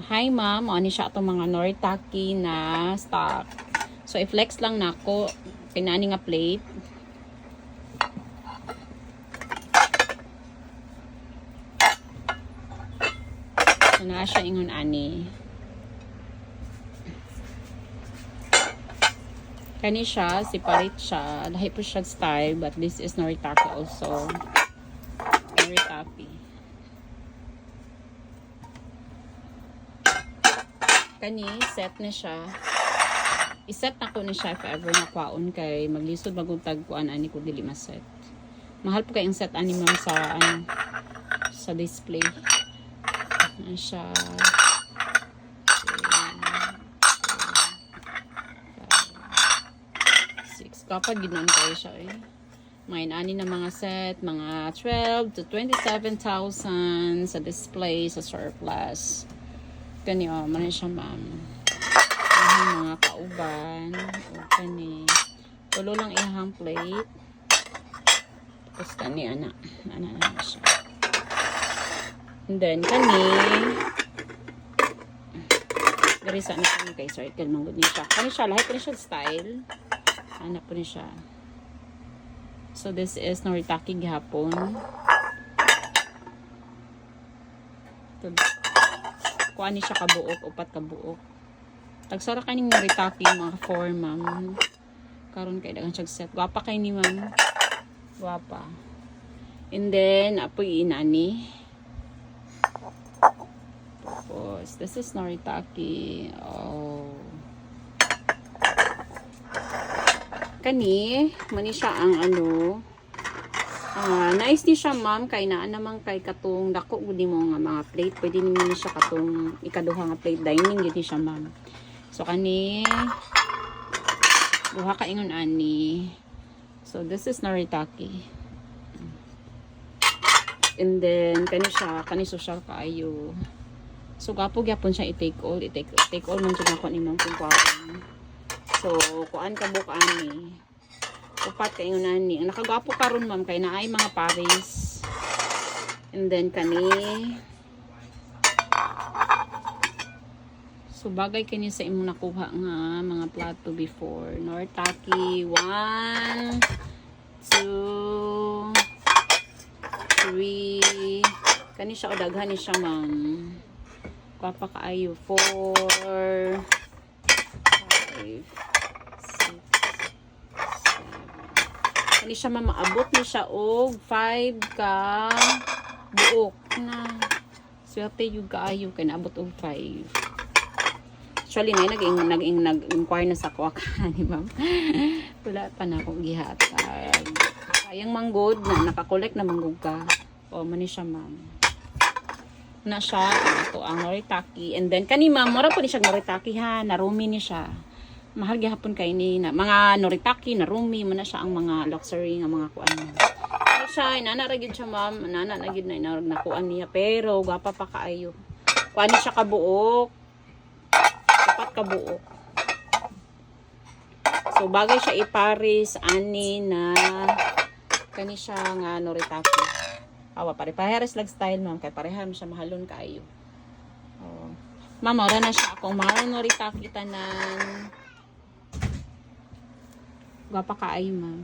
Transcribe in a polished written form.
Hi ma'am, ano siya itong mga Noritaki na stock. So i-flex lang na ako pinani nga plate. So na siya ingon ani. Kani siya, separate siya. Lahi po siya style, but this is Noritaki also. Noritaki. Kani, set na siya. I-set na ko na siya if ever nakwaon kay maglisod maguntag kuan ani ko dili ma-set. Mahal po kayong set ani ma'am sa sa display. Ano siya? Kapag ginoon kayo siya eh. May ani na mga set, mga 12 to 27,000 sa display, sa surplus. Kani o, man siya ma'am. Mga kauban. O kani. Tulo lang ihang plate. Tapos kani, anak. Anak na siya. And then, kani. Dari sa anak kani kay sir. Kalmang good niya. Kani siya, lahat kani siya style. Anak po niya siya. So, this is Noritaki gihapon. Kuha ni siya kabuok, upat kabuok. Tagsara ka ning Noritaki, mga 4, ma'am. Karon kay dagang siya set. Gwapa kay ni ma'am. Gwapa. And then, apoy inani. Tapos, this is Noritaki. Oh. Kani, mani siya ang ano. Nice ni siya ma'am kay naa naman kay katong dako gudi mo nga mga plate pwede ni siya katong ikaduha nga plate dining gid siya ma'am. So kani duha ka ingon ani. So this is Noritaki. And then kani siya kani social kaayo. So gapo gyapon siya i-take all, i-take all man jud nako ni ma'am kung kuan. So kuan ka buk ani. Upat kayo na ni. Ang nakagapo karon ma'am kay naay mga Paris. And then kani. So bagay kani sa imong nakuha nga mga plato before. Noritaki 1 2 3. Kani siya daghan ni siya ma'am. Papa kaayo 4 5 Hindi siya maabot ni siya og 5 ka buok na. Swerte yung kaayo kay naabot og 5. Actually na nag-inquire na sa kuha ka ni ma'am. Wala pa na akong gihatag. Sayang manggod na nakakolek na manggod ka. O mani siya ma'am. Na siya ito ang Noritaki and then kani ma'am mura po ni siya Noritaki ha, narumi ni siya. Mahal gihapon kay ni na mga Noritaki na rumi man na siya ang mga luxury nga mga kuan mo. Ano siya inana ra gid siya ma'am, inana na gid na nakuan niya pero gapa pa kaayo. Kuan ni siya kabuok. Upat kabuok. So bagay siya i-Paris ani na kani siya nga Noritaki. Awa pare-pares lag style ma'am kay parehas siya mahalon kaayo. Oh. Ma'am, ora na siya akong mga Noritaki tanan. Gwapa kaayo ma'am.